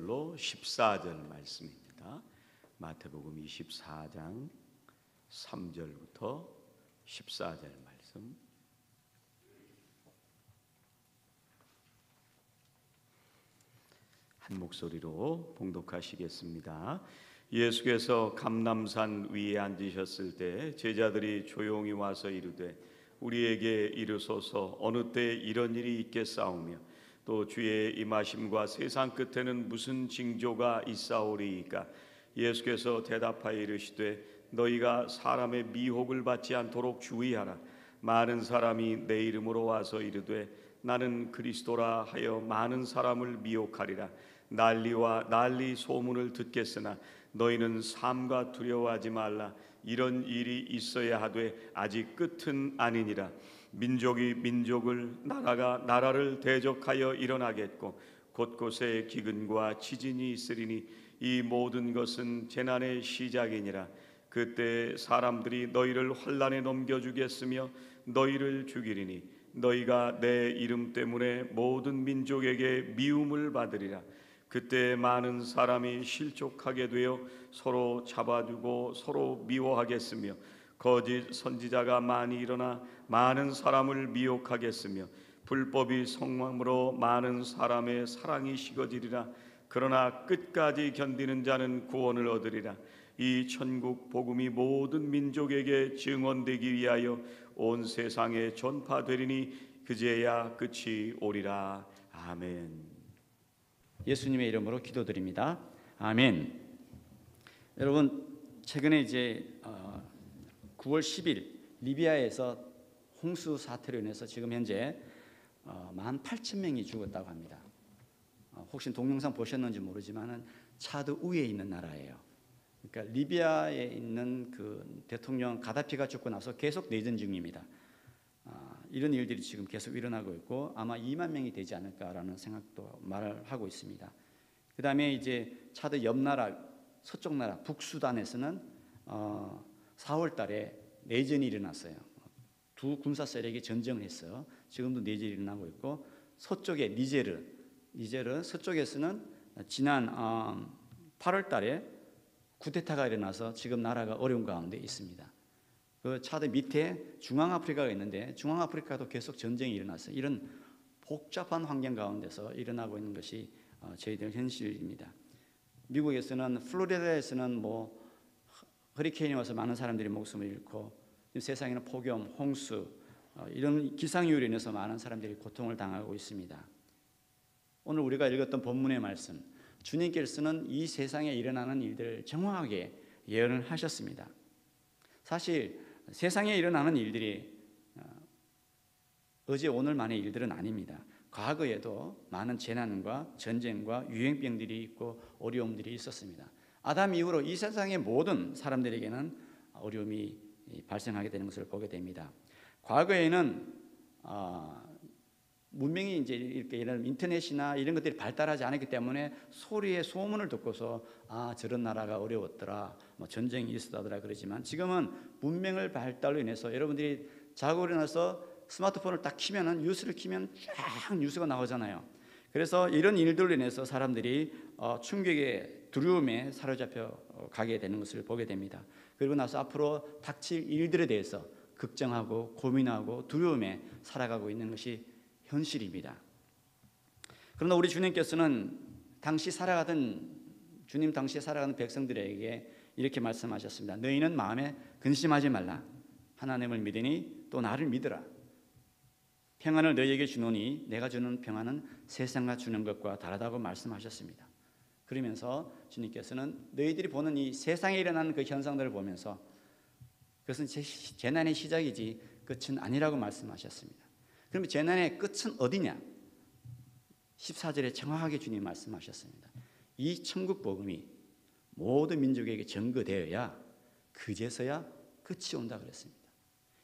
3절로 14절 말씀입니다. 마태복음 24장 3절부터 14절 말씀. 한 목소리로 봉독하시겠습니다. 예수께서 감람산 위에 앉으셨을 때 제자들이 조용히 와서 이르되 우리에게 이르소서 어느 때 이런 일이 있겠사오며 또 주의 임하심과 세상 끝에는 무슨 징조가 있사오리이까? 예수께서 대답하여 이르시되 너희가 사람의 미혹을 받지 않도록 주의하라. 많은 사람이 내 이름으로 와서 이르되 나는 그리스도라 하여 많은 사람을 미혹하리라. 난리와 난리 소문을 듣겠으나 너희는 삼가 두려워하지 말라. 이런 일이 있어야 하되 아직 끝은 아니니라. 민족이 민족을, 나라가 나라를 대적하여 일어나겠고 곳곳에 기근과 지진이 있으리니 이 모든 것은 재난의 시작이니라. 그때 사람들이 너희를 환난에 넘겨주겠으며 너희를 죽이리니 너희가 내 이름 때문에 모든 민족에게 미움을 받으리라. 그때 많은 사람이 실족하게 되어 서로 잡아두고 서로 미워하겠으며 거짓 선지자가 많이 일어나 많은 사람을 미혹하겠으며 불법이 성함으로 많은 사람의 사랑이 식어지리라. 그러나 끝까지 견디는 자는 구원을 얻으리라. 이 천국 복음이 모든 민족에게 증언되기 위하여 온 세상에 전파되리니 그제야 끝이 오리라. 아멘. 예수님의 이름으로 기도드립니다. 아멘. 여러분, 최근에 이제 9월 10일 리비아에서 홍수 사태로 인해서 지금 현재 18,000명이 죽었다고 합니다. 혹시 동영상 보셨는지 모르지만은 차드 우에 있는 나라예요. 그러니까 리비아에 있는 그 대통령 가다피가 죽고 나서 계속 내전 중입니다. 이런 일들이 지금 계속 일어나고 있고 아마 2만 명이 되지 않을까라는 생각도 말을 하고 있습니다. 그 다음에 이제 차드 옆 나라, 서쪽 나라 북수단에서는 4월 달에 내전이 일어났어요. 두 군사 세력이 전쟁을 했어요. 지금도 내전이 일어나고 있고 서쪽에 니제르 서쪽에서는 지난 8월 달에 쿠데타가 일어나서 지금 나라가 어려운 가운데 있습니다. 그 차드 밑에 중앙아프리카가 있는데 중앙아프리카도 계속 전쟁이 일어났어요. 이런 복잡한 환경 가운데서 일어나고 있는 것이 저희들 현실입니다. 미국에서는 플로리다에서는 허리케인이 와서 많은 사람들이 목숨을 잃고 세상에는 폭염, 홍수 이런 기상이율로 인해서 많은 사람들이 고통을 당하고 있습니다. 오늘 우리가 읽었던 본문의 말씀, 주님께서는 이 세상에 일어나는 일들을 정확하게 예언을 하셨습니다. 사실 세상에 일어나는 일들이 어제 오늘만의 일들은 아닙니다. 과거에도 많은 재난과 전쟁과 유행병들이 있고 어려움들이 있었습니다. 아담 이후로 이 세상의 모든 사람들에게는 어려움이 발생하게 되는 것을 보게 됩니다. 과거에는 문명이 이제 이렇게 이런 인터넷이나 이런 것들이 발달하지 않았기 때문에 소리의 소문을 듣고서 저런 나라가 어려웠더라, 전쟁이 있었더라 그러지만 지금은 문명의 발달로 인해서 여러분들이 자고 일어나서 스마트폰을 딱 키면은 뉴스를 키면 쫙 뉴스가 나오잖아요. 그래서 이런 일들로 인해서 사람들이 충격에 두려움에 사로잡혀 가게 되는 것을 보게 됩니다. 그리고 나서 앞으로 닥칠 일들에 대해서 걱정하고 고민하고 두려움에 살아가고 있는 것이 현실입니다. 그러나 우리 주님께서는 주님 당시에 살아가는 백성들에게 이렇게 말씀하셨습니다. 너희는 마음에 근심하지 말라. 하나님을 믿으니 또 나를 믿으라. 평안을 너희에게 주노니 내가 주는 평안은 세상과 주는 것과 다르다고 말씀하셨습니다. 그러면서 주님께서는 너희들이 보는 이 세상에 일어나는 그 현상들을 보면서 그것은 재난의 시작이지 끝은 아니라고 말씀하셨습니다. 그러면 재난의 끝은 어디냐? 14절에 정확하게 주님 말씀하셨습니다. 이 천국 복음이 모든 민족에게 전거되어야 그제서야 끝이 온다 그랬습니다.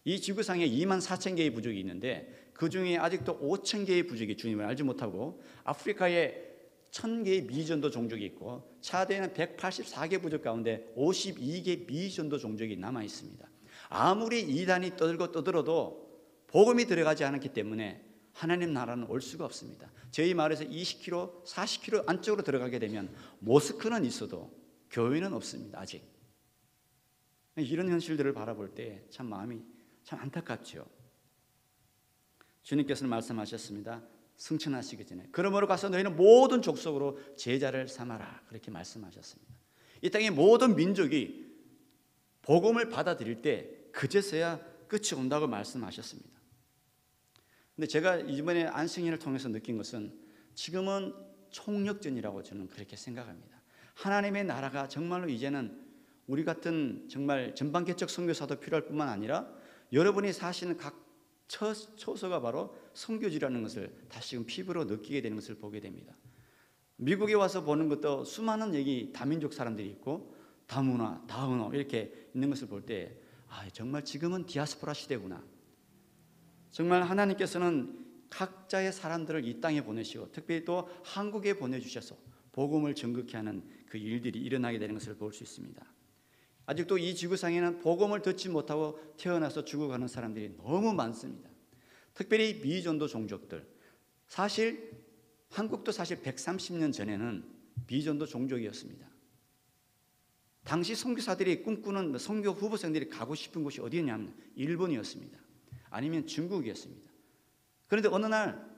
이 지구상에 24,000개의 부족이 있는데 그 중에 아직도 5,000개의 부족이 주님을 알지 못하고 아프리카에 1,000개의 미전도 종족이 있고 차대에는 184개 부족 가운데 52개 미전도 종족이 남아 있습니다. 아무리 이단이 떠들고 떠들어도 복음이 들어가지 않았기 때문에 하나님 나라는 올 수가 없습니다. 저희 마을에서 20km, 40km 안쪽으로 들어가게 되면 모스크는 있어도 교회는 없습니다. 아직. 이런 현실들을 바라볼 때 참 마음이 참 안타깝죠. 주님께서는 말씀하셨습니다. 승천하시기 전에 그러므로 가서 너희는 모든 족속으로 제자를 삼아라, 그렇게 말씀하셨습니다. 이 땅의 모든 민족이 복음을 받아들일 때 그제서야 끝이 온다고 말씀하셨습니다. 근데 제가 이번에 안승인을 통해서 느낀 것은 지금은 총력전이라고 저는 그렇게 생각합니다. 하나님의 나라가 정말로 이제는 우리 같은 정말 전방개척 선교사도 필요할 뿐만 아니라 여러분이 사시는 각 처소가 바로 선교지라는 것을 다시금 피부로 느끼게 되는 것을 보게 됩니다. 미국에 와서 보는 것도 수많은 여기 다민족 사람들이 있고 다문화, 다은어 이렇게 있는 것을 볼 때 정말 지금은 디아스포라 시대구나. 정말 하나님께서는 각자의 사람들을 이 땅에 보내시고 특별히 또 한국에 보내주셔서 복음을 전극케 하는 그 일들이 일어나게 되는 것을 볼 수 있습니다. 아직도 이 지구상에는 복음을 듣지 못하고 태어나서 죽어가는 사람들이 너무 많습니다. 특별히 미전도 종족들. 사실 한국도 사실 130년 전에는 미전도 종족이었습니다. 당시 선교사들이 꿈꾸는 선교 후보생들이 가고 싶은 곳이 어디였냐면 일본이었습니다. 아니면 중국이었습니다. 그런데 어느 날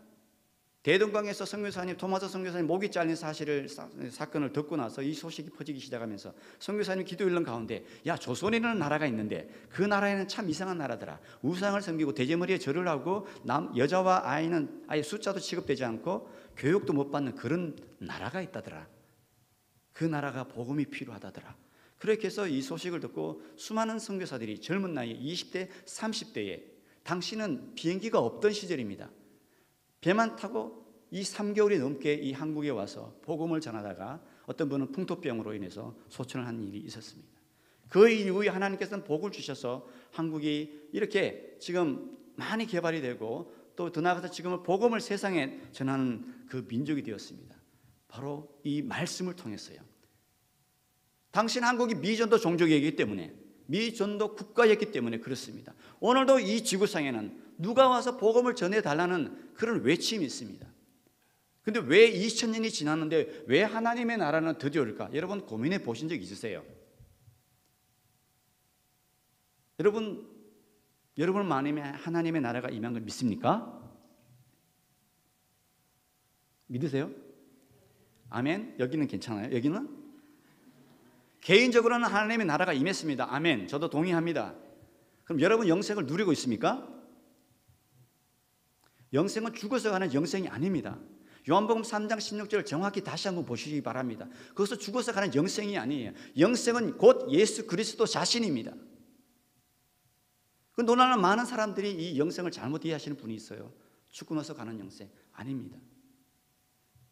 대동강에서 선교사님, 토마스 선교사님 목이 잘린 사건을 듣고 나서 이 소식이 퍼지기 시작하면서 선교사님 기도 일렁 가운데 조선이라는 나라가 있는데 그 나라에는 참 이상한 나라더라. 우상을 섬기고 돼지머리에 절을 하고 여자와 아이는 아예 숫자도 취급되지 않고 교육도 못 받는 그런 나라가 있다더라. 그 나라가 복음이 필요하다더라. 그렇게 해서 이 소식을 듣고 수많은 선교사들이 젊은 나이에 20대, 30대에 당시는 비행기가 없던 시절입니다. 배만 타고 이 3개월이 넘게 이 한국에 와서 복음을 전하다가 어떤 분은 풍토병으로 인해서 소천을 한 일이 있었습니다. 그 이후에 하나님께서는 복을 주셔서 한국이 이렇게 지금 많이 개발이 되고 또 더 나아가서 지금은 복음을 세상에 전하는 그 민족이 되었습니다. 바로 이 말씀을 통해서요. 당신 한국이 미전도 종족이기 때문에 미전도 국가였기 때문에 그렇습니다. 오늘도 이 지구상에는 누가 와서 복음을 전해달라는 그런 외침이 있습니다. 근데 왜 2000년이 지났는데 왜 하나님의 나라는 드디어 올까? 여러분 고민해 보신 적 있으세요? 여러분 마음에 하나님의 나라가 임한 걸 믿습니까? 믿으세요? 아멘. 여기는 괜찮아요? 여기는? 개인적으로는 하나님의 나라가 임했습니다. 아멘. 저도 동의합니다. 그럼 여러분 영생을 누리고 있습니까? 영생은 죽어서 가는 영생이 아닙니다. 요한복음 3장 16절을 정확히 다시 한번 보시기 바랍니다. 그것은 죽어서 가는 영생이 아니에요. 영생은 곧 예수 그리스도 자신입니다. 그 논하는 많은 사람들이 이 영생을 잘못 이해하시는 분이 있어요. 죽고 나서 가는 영생 아닙니다.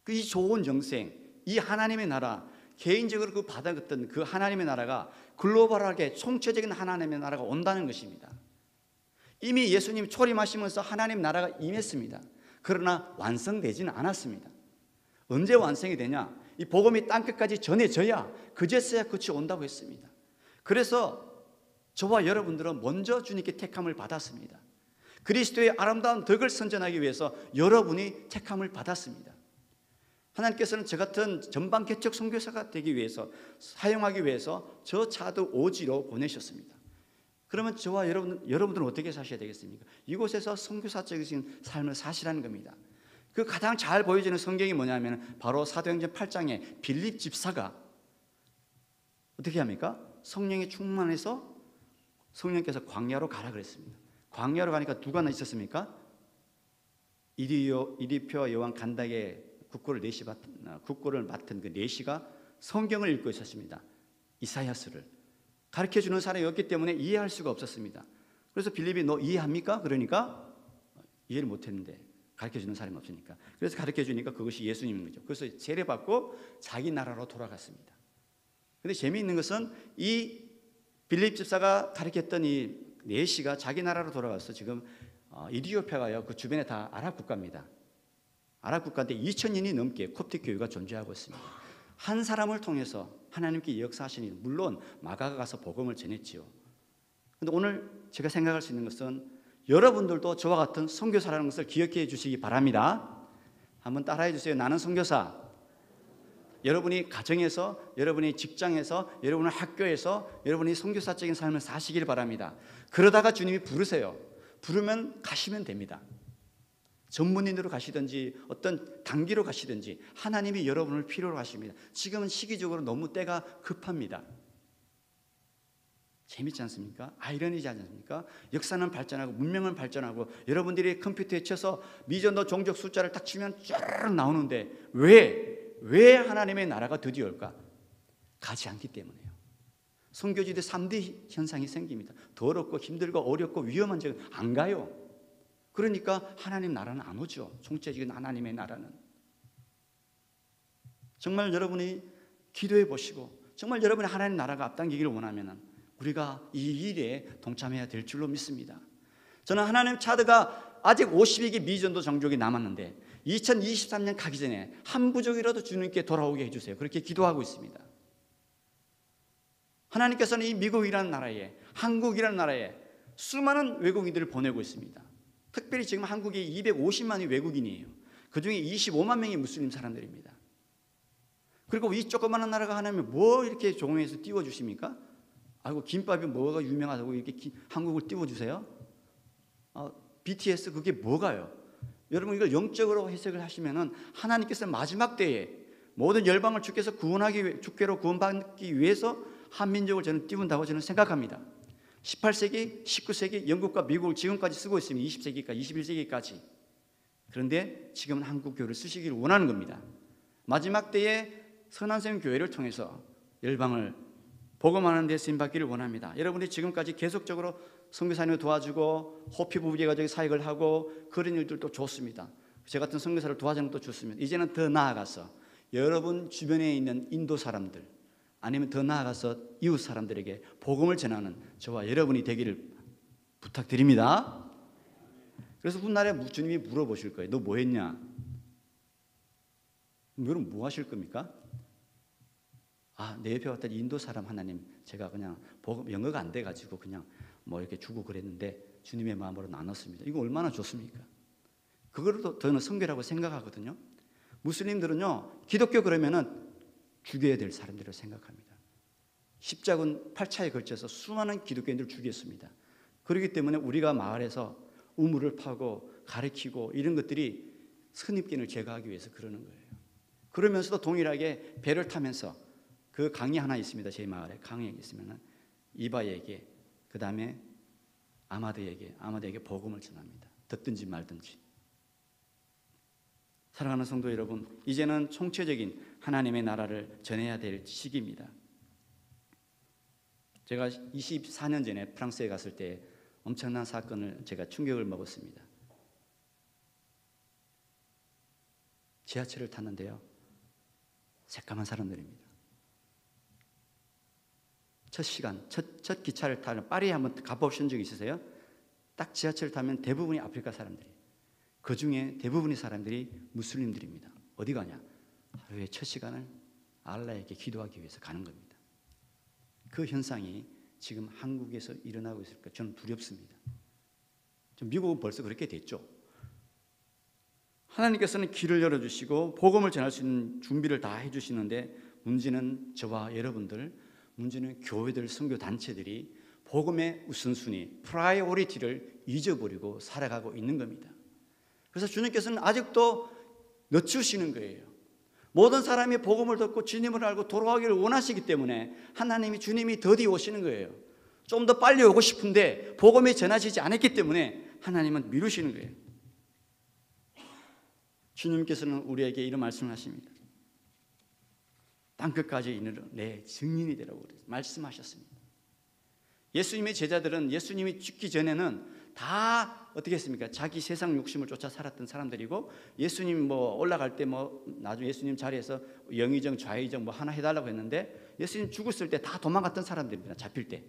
이 좋은 영생, 이 하나님의 나라, 개인적으로 그 받아갔던 그 하나님의 나라가 글로벌하게 총체적인 하나님의 나라가 온다는 것입니다. 이미 예수님 초림하시면서 하나님 나라가 임했습니다. 그러나 완성되지는 않았습니다. 언제 완성이 되냐? 이 복음이 땅끝까지 전해져야 그제서야 끝이 온다고 했습니다. 그래서 저와 여러분들은 먼저 주님께 택함을 받았습니다. 그리스도의 아름다운 덕을 선전하기 위해서 여러분이 택함을 받았습니다. 하나님께서는 저 같은 전방개척 선교사가 되기 위해서 사용하기 위해서 저 차도 오지로 보내셨습니다. 그러면 저와 여러분들은 어떻게 사셔야 되겠습니까? 이곳에서 선교사적인 삶을 사시라는 겁니다. 그 가장 잘 보여지는 성경이 뭐냐면 바로 사도행전 8장에 빌립 집사가 어떻게 합니까? 성령에 충만해서 성령께서 광야로 가라 그랬습니다. 광야로 가니까 누가 있었습니까? 이리표와 요한 간닥의 국고를 맡은 그 내시가 성경을 읽고 있었습니다. 이사야스를 가르쳐주는 사람이 없기 때문에 이해할 수가 없었습니다. 그래서 빌립이 너 이해합니까? 그러니까 이해를 못했는데 가르쳐주는 사람이 없으니까. 그래서 가르쳐주니까 그것이 예수님인 거죠. 그래서 세례받고 자기 나라로 돌아갔습니다. 그런데 재미있는 것은 이 빌립 집사가 가르쳤던 이 내시가 자기 나라로 돌아가서 지금 이디오피아가요 그 주변에 다 아랍 국가입니다. 아랍 국가인데 2000년이 넘게 콥틱 교회가 존재하고 있습니다. 한 사람을 통해서 하나님께 역사하시니 물론 마가가 가서 복음을 전했지요. 그런데 오늘 제가 생각할 수 있는 것은 여러분들도 저와 같은 선교사라는 것을 기억해 주시기 바랍니다. 한번 따라해 주세요. 나는 선교사. 여러분이 가정에서, 여러분이 직장에서, 여러분의 학교에서 여러분이 선교사적인 삶을 사시길 바랍니다. 그러다가 주님이 부르세요. 부르면 가시면 됩니다. 전문인으로 가시든지 어떤 단기로 가시든지 하나님이 여러분을 필요로 하십니다. 지금은 시기적으로 너무 때가 급합니다. 재밌지 않습니까? 아이러니지 않습니까? 역사는 발전하고 문명은 발전하고 여러분들이 컴퓨터에 쳐서 미전도 종족 숫자를 딱 치면 쫙 나오는데 왜 하나님의 나라가 드디어 올까? 가지 않기 때문에요. 선교지대 3D 현상이 생깁니다. 더럽고 힘들고 어렵고 위험한 지역은 안 가요. 그러니까 하나님 나라는 안 오죠. 총체적인 하나님의 나라는. 정말 여러분이 기도해 보시고 정말 여러분이 하나님 나라가 앞당기기를 원하면 우리가 이 일에 동참해야 될 줄로 믿습니다. 저는 하나님 차드가 아직 52개 미전도 종족이 남았는데 2023년 가기 전에 한 부족이라도 주님께 돌아오게 해주세요. 그렇게 기도하고 있습니다. 하나님께서는 이 미국이라는 나라에, 한국이라는 나라에 수많은 외국인들을 보내고 있습니다. 특별히 지금 한국에 250만이 외국인이에요. 그중에 25만 명이 무슬림 사람들입니다. 그리고 이 조그마한 나라가 하나님이 뭐 이렇게 종에서 띄워주십니까? 아이고 김밥이 뭐가 유명하다고 이렇게 한국을 띄워주세요? BTS 그게 뭐가요? 여러분 이걸 영적으로 해석을 하시면은 하나님께서 마지막 때에 모든 열방을 주께서 주께로 구원받기 위해서 한민족을 저는 띄운다고 저는 생각합니다. 18세기, 19세기 영국과 미국을 지금까지 쓰고 있습니다. 20세기까지, 21세기까지. 그런데 지금은 한국 교회를 쓰시기를 원하는 겁니다. 마지막 때에 선한샘 교회를 통해서 열방을 복음하는 데 쓰임받기를 원합니다. 여러분이 지금까지 계속적으로 선교사님을 도와주고 호피 부부제 가족의 사역을 하고 그런 일들도 좋습니다. 저 같은 선교사를 도와주는 것도 좋습니다. 이제는 더 나아가서 여러분 주변에 있는 인도 사람들 아니면 더 나아가서 이웃 사람들에게 복음을 전하는 저와 여러분이 되기를 부탁드립니다. 그래서 훗날에 주님이 물어보실 거예요. 너 뭐 했냐? 여러분 뭐 하실 겁니까? 내 옆에 왔던 인도 사람 하나님 제가 그냥 복음 영어가 안 돼가지고 그냥 뭐 이렇게 주고 그랬는데 주님의 마음으로 나눴습니다. 이거 얼마나 좋습니까? 그거를 저는 선교라고 생각하거든요. 무슬림들은요 기독교 그러면은 죽여야 될 사람들을 생각합니다. 십자군 8차에 걸쳐서 수많은 기독교인들을 죽였습니다. 그렇기 때문에 우리가 마을에서 우물을 파고 가르치고 이런 것들이 선입견을 제거하기 위해서 그러는 거예요. 그러면서도 동일하게 배를 타면서 그 강이 하나 있습니다. 제 마을에 강이 있으면 이바에게 그 다음에 아마드에게 복음을 전합니다. 듣든지 말든지. 사랑하는 성도 여러분, 이제는 총체적인 하나님의 나라를 전해야 될 시기입니다. 제가 24년 전에 프랑스에 갔을 때 엄청난 사건을 제가 충격을 먹었습니다. 지하철을 탔는데요. 새까만 사람들입니다. 첫 시간, 첫 기차를 타는 파리에 한번 가보신 적 있으세요? 딱 지하철을 타면 대부분이 아프리카 사람들이에요. 그 중에 대부분의 사람들이 무슬림들입니다. 어디 가냐? 하루의 첫 시간을 알라에게 기도하기 위해서 가는 겁니다. 그 현상이 지금 한국에서 일어나고 있을까? 저는 두렵습니다. 미국은 벌써 그렇게 됐죠. 하나님께서는 길을 열어주시고 복음을 전할 수 있는 준비를 다 해주시는데 문제는 저와 여러분들, 문제는 교회들, 선교단체들이 복음의 우선순위, 프라이오리티를 잊어버리고 살아가고 있는 겁니다. 그래서 주님께서는 아직도 늦추시는 거예요. 모든 사람이 복음을 듣고 주님을 알고 돌아가기를 원하시기 때문에 하나님이 주님이 더디 오시는 거예요. 좀 더 빨리 오고 싶은데 복음이 전하지지 않았기 때문에 하나님은 미루시는 거예요. 주님께서는 우리에게 이런 말씀을 하십니다. 땅끝까지 이르러 내 증인이 되라고 말씀하셨습니다. 예수님의 제자들은 예수님이 죽기 전에는 다 어떻게 했습니까? 자기 세상 욕심을 쫓아 살았던 사람들이고 예수님 올라갈 때 나중에 예수님 자리에서 영의정 좌의정 하나 해달라고 했는데 예수님 죽었을 때 다 도망갔던 사람들입니다. 잡힐 때.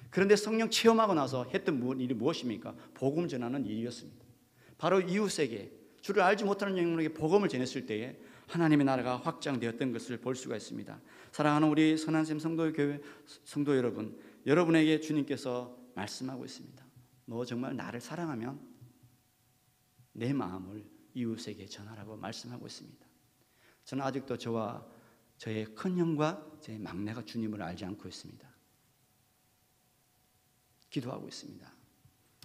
그런데 성령 체험하고 나서 했던 일이 무엇입니까? 복음 전하는 일이었습니다. 바로 이웃에게 주를 알지 못하는 영혼에게 복음을 전했을 때에 하나님의 나라가 확장되었던 것을 볼 수가 있습니다. 사랑하는 우리 선한샘 성도교회 성도 여러분, 여러분에게 주님께서 말씀하고 있습니다. 너 정말 나를 사랑하면 내 마음을 이웃에게 전하라고 말씀하고 있습니다. 저는 아직도 저와 저의 큰형과 제 막내가 주님을 알지 않고 있습니다. 기도하고 있습니다.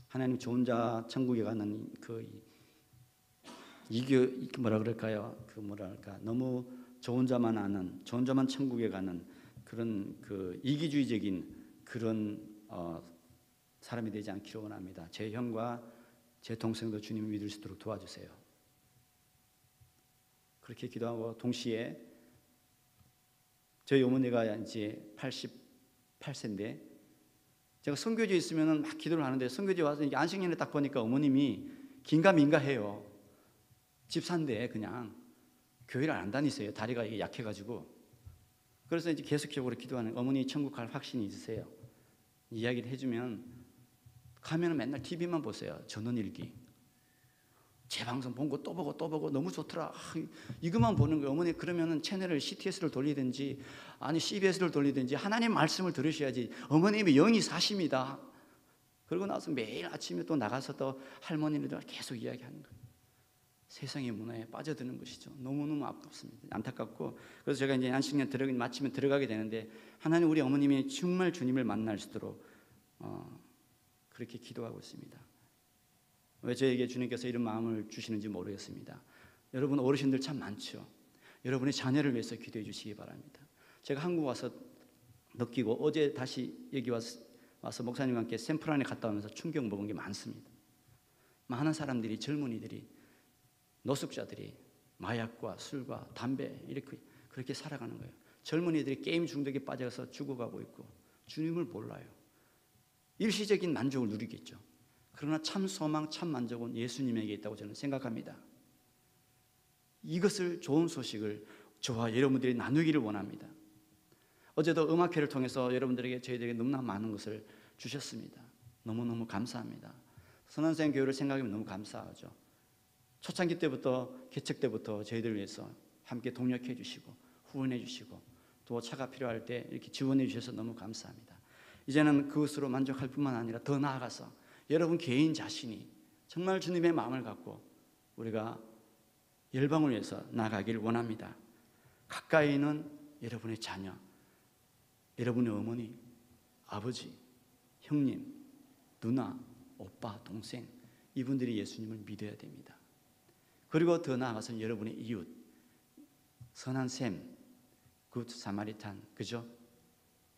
하나님, 저 혼자 천국에 가는 뭐라 그럴까요? 너무 저 혼자만 아는, 저 혼자만 천국에 가는 그런 이기주의적인 그런 사람이 되지 않기를 원합니다. 제 형과 제 동생도 주님을 믿을 수 있도록 도와주세요. 그렇게 기도하고 동시에 저희 어머니가 이제 88세인데 제가 선교지에 있으면 막 기도를 하는데 선교지에 와서 안식년에 딱 보니까 어머님이 긴가민가해요. 집사인데 그냥 교회를 안 다니세요. 다리가 이게 약해가지고. 그래서 이제 계속적으로 기도하는, 어머니 천국 갈 확신이 있으세요? 이야기를 해주면 가면은 맨날 TV만 보세요. 전원일기. 제 방송 본 거 또 보고 또 보고 너무 좋더라. 이것만 보는 거예요. 어머니, 그러면은 채널을 CTS를 돌리든지 아니 CBS를 돌리든지 하나님 말씀을 들으셔야지. 어머님이 영이 사십니다. 그러고 나서 매일 아침에 또 나가서 또 할머니들 계속 이야기하는 거예요. 세상의 문화에 빠져드는 것이죠. 너무너무 아깝습니다. 안타깝고, 그래서 제가 이제 안식년 마치면 들어가게 되는데 하나님, 우리 어머님이 정말 주님을 만날 수 있도록 그렇게 기도하고 있습니다. 왜 저에게 주님께서 이런 마음을 주시는지 모르겠습니다. 여러분 어르신들 참 많죠. 여러분의 자녀를 위해서 기도해 주시기 바랍니다. 제가 한국 와서 느끼고 어제 다시 여기 와서 목사님과 함께 샌프란에 갔다 오면서 충격 먹은 게 많습니다. 많은 사람들이, 젊은이들이, 노숙자들이 마약과 술과 담배 이렇게 그렇게 살아가는 거예요. 젊은이들이 게임 중독에 빠져서 죽어가고 있고 주님을 몰라요. 일시적인 만족을 누리겠죠. 그러나 참 소망, 참 만족은 예수님에게 있다고 저는 생각합니다. 이것을, 좋은 소식을 저와 여러분들이 나누기를 원합니다. 어제도 음악회를 통해서 여러분들에게, 저희들에게 너무나 많은 것을 주셨습니다. 너무너무 감사합니다. 선한생 교회를 생각하면 너무 감사하죠. 초창기 때부터, 개척 때부터 저희들을 위해서 함께 동력해 주시고 후원해 주시고 또 차가 필요할 때 이렇게 지원해 주셔서 너무 감사합니다. 이제는 그것으로 만족할 뿐만 아니라 더 나아가서 여러분 개인 자신이 정말 주님의 마음을 갖고 우리가 열방을 위해서 나아가길 원합니다. 가까이 있는 여러분의 자녀, 여러분의 어머니, 아버지, 형님, 누나, 오빠, 동생, 이분들이 예수님을 믿어야 됩니다. 그리고 더 나아가서는 여러분의 이웃, 선한 샘, 굿 사마리탄, 그죠?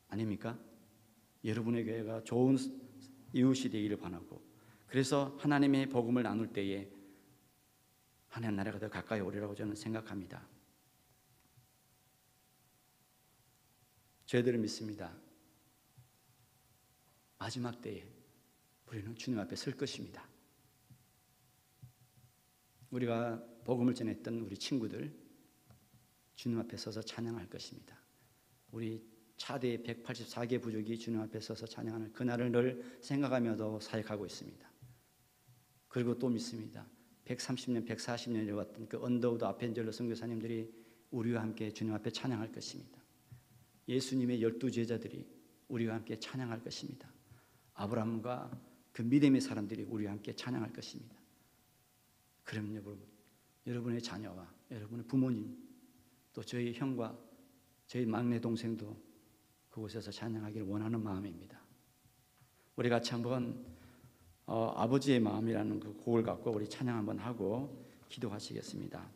아닙니까? 여러분의 교회가 좋은 이웃이 되기를 바라고, 그래서 하나님의 복음을 나눌 때에 하나님 나라가 더 가까이 오리라고 저는 생각합니다. 저희들은 믿습니다. 마지막 때에 우리는 주님 앞에 설 것입니다. 우리가 복음을 전했던 우리 친구들 주님 앞에 서서 찬양할 것입니다. 우리 차대 184개 부족이 주님 앞에 서서 찬양하는 그날을 늘 생각하며도 사역하고 있습니다. 그리고 또 믿습니다. 130년, 140년 이어왔던 그 언더우드 아펜젤러 선교사님들이 우리와 함께 주님 앞에 찬양할 것입니다. 예수님의 12제자들이 우리와 함께 찬양할 것입니다. 아브라함과 그 믿음의 사람들이 우리와 함께 찬양할 것입니다. 그럼 여러분의 자녀와 여러분의 부모님, 또 저희 형과 저희 막내 동생도 그곳에서 찬양하기를 원하는 마음입니다. 우리 같이 한번 아버지의 마음이라는 그 곡을 갖고 우리 찬양 한번 하고 기도하시겠습니다.